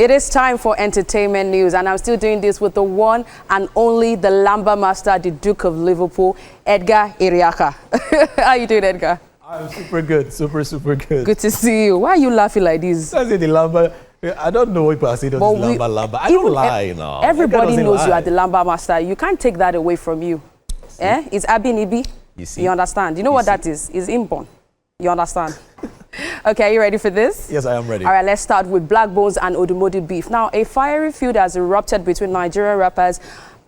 It is time for entertainment news, and I'm still doing this with the one and only, the Lamba Master, the Duke of Liverpool, Edgar Iriaka. How you doing, Edgar? I'm super good, super good. Good to see you. Why are you laughing like this? I say the Lamba. I don't know what people say. Lamba. I don't lie now. Everybody knows you are the Lamba Master. You can't take that away from you. Eh? It's Abinibi. You see? You understand? You know what that is? It's inborn. You understand? Okay, are you ready for this? Yes, I am ready. All right, let's start with Blaqbonez and Odumodublvck beef. Now, a fiery feud has erupted between Nigerian rappers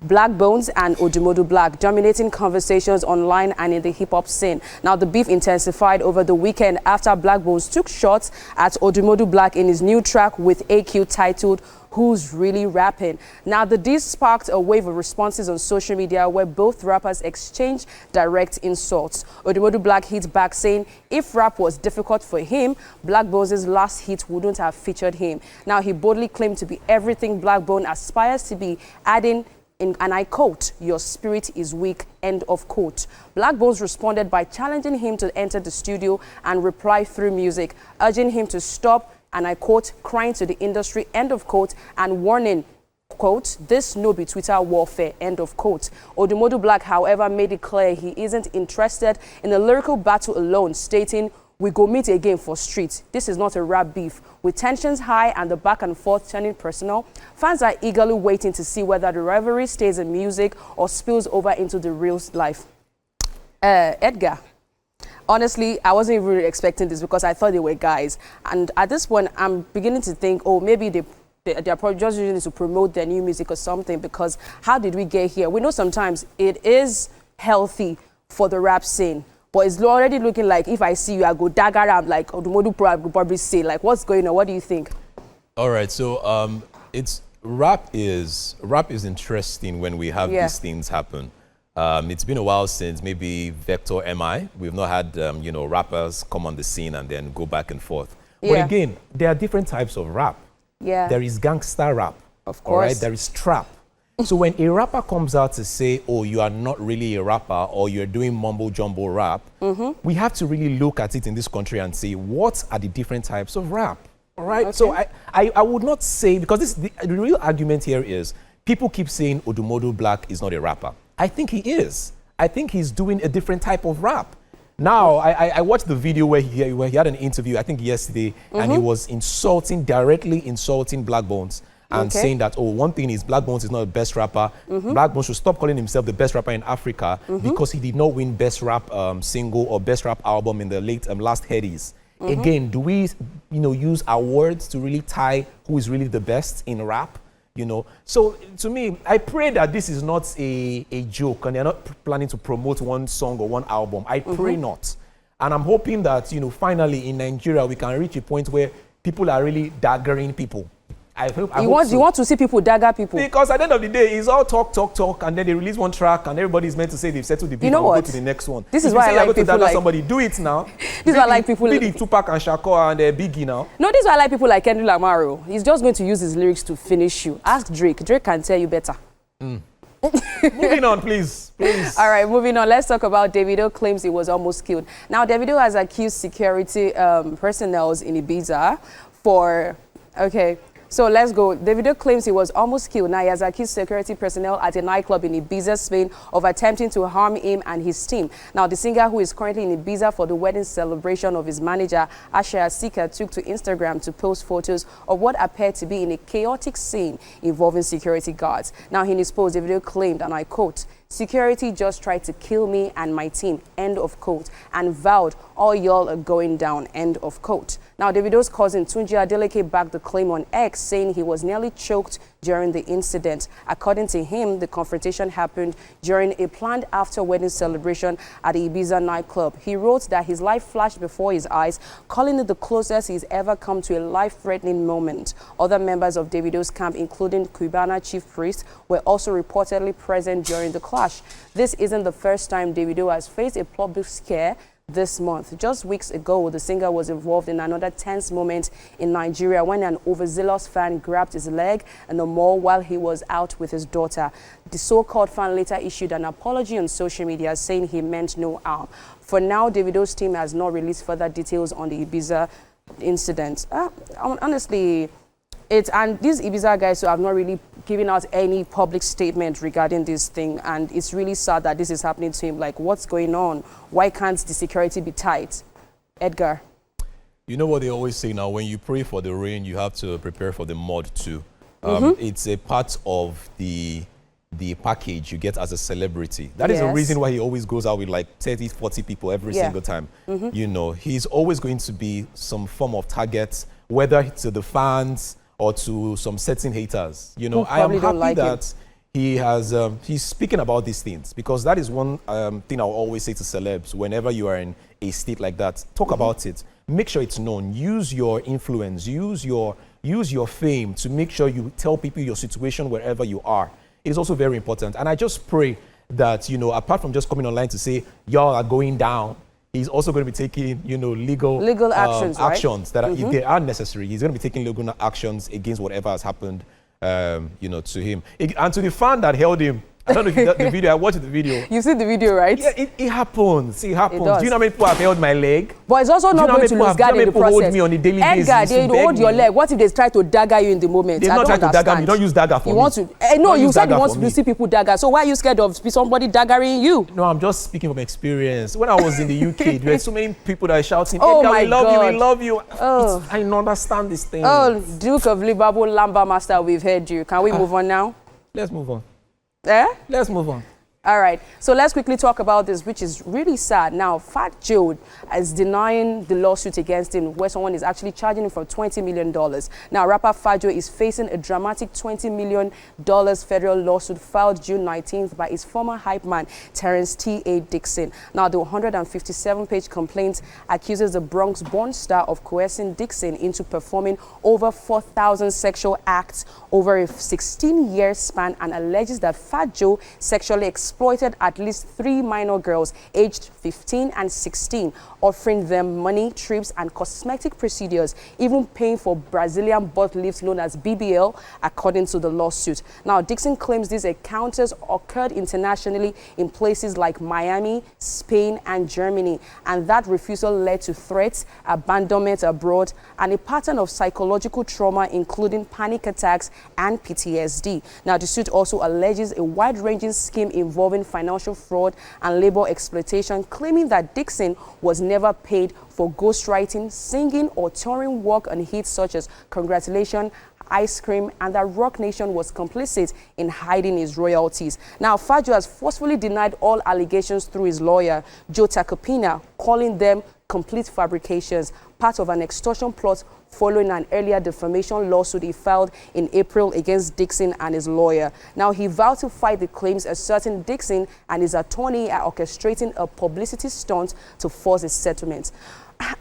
Blaqbonez and Odumodublvck, dominating conversations online and in the hip-hop scene. Now, the beef intensified over the weekend after Blaqbonez took shots at Odumodublvck in his new track with AQ titled "Who's Really Rapping?" Now, the diss sparked a wave of responses on social media where both rappers exchanged direct insults. Odumodublvck hit back saying if rap was difficult for him, Blaqbonez's last hit wouldn't have featured him. Now, he boldly claimed to be everything Blaqbonez aspires to be, adding, and I quote, "Your spirit is weak," end of quote. Blaqbonez responded by challenging him to enter the studio and reply through music, urging him to stop, and I quote, "crying to the industry," end of quote, and warning, quote, "this no be Twitter warfare," end of quote. Odumodublvck, however, made it clear he isn't interested in a lyrical battle alone, stating, "We go meet again for street. This is not a rap beef." With tensions high and the back and forth turning personal, fans are eagerly waiting to see whether the rivalry stays in music or spills over into the real life. Edgar, honestly, I wasn't even really expecting this because I thought they were guys. And at this point, I'm beginning to think, oh, maybe they're probably just using this to promote their new music or something, because how did we get here? We know sometimes it is healthy for the rap scene, but it's already looking like if I see you, I go dagger around like Odumodublvck probably say, like, what's going on? What do you think? All right, so rap is interesting when we have these things happen. It's been a while since maybe Vector MI. We've not had rappers come on the scene and then go back and forth. But again, there are different types of rap. Yeah. There is gangster rap. Of course. All right? There is trap. So when a rapper comes out to say, oh, you are not really a rapper or you're doing mumbo jumbo rap, we have to really look at it in this country and say, what are the different types of rap? All right. Okay. So I would not say, because the real argument here is people keep saying Odumodublvck is not a rapper. I think he is. I think he's doing a different type of rap. Now, I watched the video where he had an interview, I think yesterday, and he was directly insulting Blaqbonez. And saying that, oh, one thing is Blaqbonez is not the best rapper. Blaqbonez should stop calling himself the best rapper in Africa because he did not win best rap single or best rap album in the last headies. Again, do we use our words to really tie who is really the best in rap? So to me, I pray that this is not a joke and they're not planning to promote one song or one album. I pray not. And I'm hoping that finally in Nigeria we can reach a point where people are really daggering people. You want to see people dagger people? Because at the end of the day, it's all talk, and then they release one track, and everybody's meant to say they've settled the beef. You know what? Go to the next one. This is why I like people like somebody. Do it now. This is why I like people like Tupac and Shakur and Biggie now. No, this is why I like people like Kendrick Lamar. He's just going to use his lyrics to finish you. Ask Drake. Drake can tell you better. Moving on, please. All right, moving on. Let's talk about Davido claims he was almost killed. Now, Davido has accused security personnel in Ibiza for... Okay. So let's go. Davido claims he was almost killed. Now he has accused security personnel at a nightclub in Ibiza, Spain, of attempting to harm him and his team. Now the singer, who is currently in Ibiza for the wedding celebration of his manager, Asha Asika, took to Instagram to post photos of what appeared to be in a chaotic scene involving security guards. Now in his post, Davido claimed, and I quote, "Security just tried to kill me and my team," end of quote, and vowed, "all y'all are going down," end of quote. Now, Davido's cousin Tunji Adeleke backed the claim on X, saying he was nearly choked during the incident. According to him, the confrontation happened during a planned after-wedding celebration at the Ibiza nightclub. He wrote that his life flashed before his eyes, calling it the closest he's ever come to a life-threatening moment. Other members of Davido's camp, including Cubana chief priest, were also reportedly present during the clash. This isn't the first time Davido has faced a public scare this month. Just weeks ago, the singer was involved in another tense moment in Nigeria when an overzealous fan grabbed his leg in the mall while he was out with his daughter. The so-called fan later issued an apology on social media saying he meant no harm. For now, Davido's team has not released further details on the Ibiza incident. Honestly, And these Ibiza guys who have not really given out any public statement regarding this thing, and it's really sad that this is happening to him. Like, what's going on? Why can't the security be tight? Edgar. You know what they always say now, when you pray for the rain, you have to prepare for the mud too. It's a part of the package you get as a celebrity. That is the reason why he always goes out with like 30, 40 people every single time. You know, he's always going to be some form of target, whether to the fans or to some certain haters. You know, I am happy that he has, he's speaking about these things, because that is one thing I'll always say to celebs. Whenever you are in a state like that, talk about it. Make sure it's known. Use your influence, use your fame to make sure you tell people your situation wherever you are. It is also very important. And I just pray that, you know, apart from just coming online to say, y'all are going down, he's also going to be taking, you know, legal actions, actions that are, if they are necessary. He's going to be taking legal actions against whatever has happened, you know, to him. And to the fan that held him, I don't know if you the video, I watched the video. You see the video, right? Yeah, it happens. It happens. Do you know how many people have held my leg? But it's also not going to lose guard in the process. Hold me on a daily basis. Edgar, they hold your leg. What if they try to dagger you in the moment? They're not trying to dagger me. You don't use dagger for me. You want to? No, you said you want to see people dagger. So why are you scared of somebody daggering you? No, I'm just speaking from experience. When I was in the UK, there were so many people that are shouting, "Oh Edgar, my we love God. you, we love you." Oh. I don't understand this thing. Oh, Duke of Liverpool, Lamba Master, we've heard you. Can we move on now? Let's move on. Let's move on. All right, so let's quickly talk about this, which is really sad. Now, Fat Joe is denying the lawsuit against him, where someone is actually charging him for $20 million. Now, rapper Fat Joe is facing a dramatic $20 million federal lawsuit filed June 19th by his former hype man, Terrence T.A. Dixon. Now, the 157-page complaint accuses the Bronx-born star of coercing Dixon into performing over 4,000 sexual acts over a 16-year span, and alleges that Fat Joe sexually exploited at least 3 minor girls aged 15 and 16, offering them money, trips, and cosmetic procedures, even paying for Brazilian butt lifts known as BBL, according to the lawsuit. Now, Dixon claims these encounters occurred internationally in places like Miami, Spain, and Germany, and that refusal led to threats, abandonment abroad, and a pattern of psychological trauma, including panic attacks and PTSD. Now, the suit also alleges a wide-ranging scheme involving financial fraud and labor exploitation, claiming that Dixon was never paid for ghostwriting, singing, or touring work on hits such as Congratulations, Ice Cream, and that Rock Nation was complicit in hiding his royalties. Now, Fat Joe has forcefully denied all allegations through his lawyer, Joe Tacopina, calling them complete fabrications, part of an extortion plot following an earlier defamation lawsuit he filed in April against Dixon and his lawyer. Now, he vowed to fight the claims, asserting Dixon and his attorney are orchestrating a publicity stunt to force a settlement.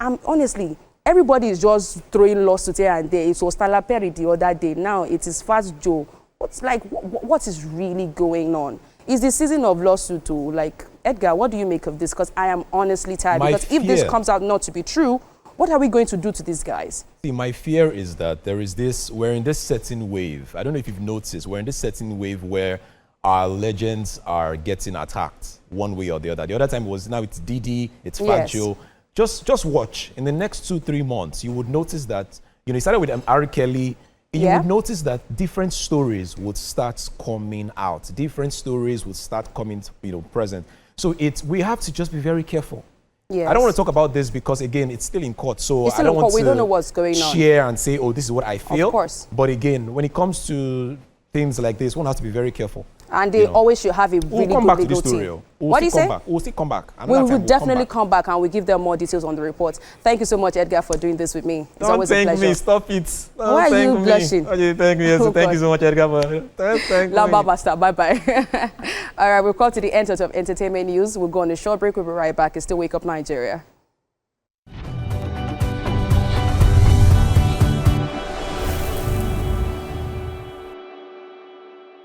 Honestly, everybody is just throwing lawsuits here and there. It was Tyler Perry the other day. Now it is Fat Joe. What is really going on? Is the season of lawsuit too? Like, Edgar, what do you make of this? Because I am honestly tired. Because if this comes out not to be true, what are we going to do to these guys? See, my fear is that we're in this certain wave. I don't know if you've noticed, we're in this certain wave where our legends are getting attacked one way or the other. The other time was, now it's Didi, it's Fat Joe. Just watch. In the next 2-3 months, you would notice that, you know, it started with R. Kelly. You would notice that different stories would start coming out. Different stories would start coming, you know, present. So we have to just be very careful. Yes. I don't want to talk about this because, again, it's still in court. So I don't want to, we don't know what's going on, share and say, oh, this is what I feel. Of course. But again, when it comes to things like this, one has to be very careful. And they always should have a really good legal team. What do you say? We'll still come back. We will definitely come back and we'll give them more details on the report. Thank you so much, Edgar, for doing this with me. It's always a pleasure. Don't thank me. Stop it. Why are you blushing? Thank me. Thank you so much, Edgar. Thank you. Bye-bye. All right, we've come to the end of entertainment news. We'll go on a short break. We'll be right back. It's still Wake Up Nigeria.